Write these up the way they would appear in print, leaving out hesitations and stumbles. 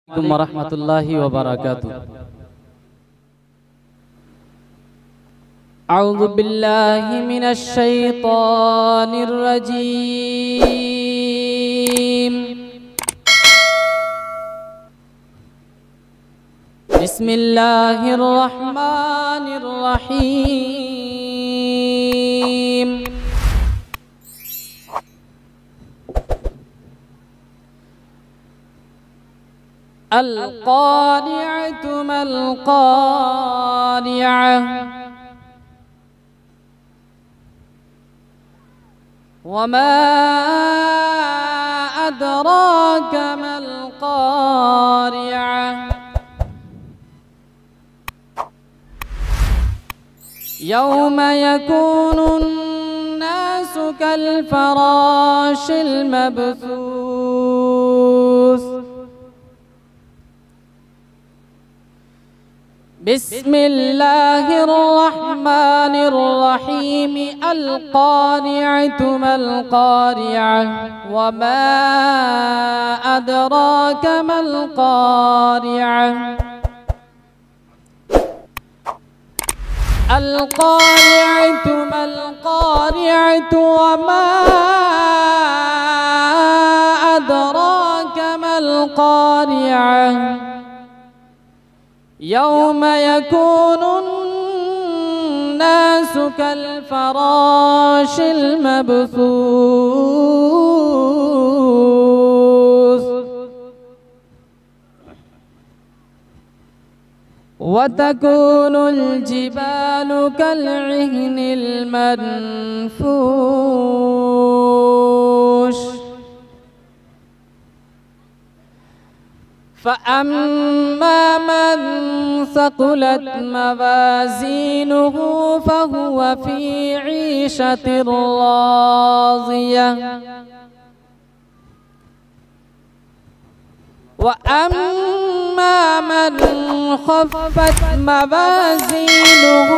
عليكم ورحمة الله وبركاته. أعوذ بالله من الشيطان الرجيم. بسم الله الرحمن الرحيم. القارعة ما القارعة وما أدراك ما القارعة يوم يكون الناس كالفراش المبثوث. بسم الله الرحمن الرحيم. القارعة ما القارعة وما أدراك ما القارعة القارعة ما القارعة وما أدراك ما القارعة يوم يكون الناس كالفراش المبثوث. وتكون الجبال كالعهن المنفوش. فأما من ثقلت موازينه فهو في عيشة راضية. وأما من خفت موازينه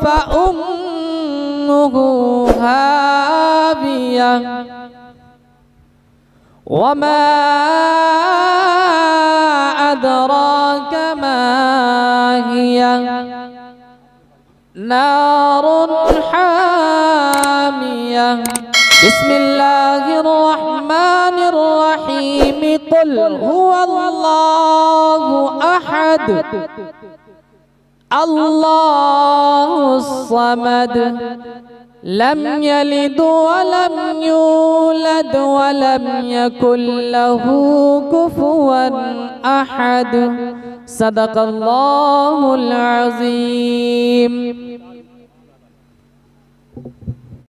فأمه هاوية. وما أدراك ما هي نار حامية. بسم الله الرحمن الرحيم. قل هو الله أحد الله الصمد لم يلد ولم يولد ولم يكن له كفوا أحد. صدق الله العظيم.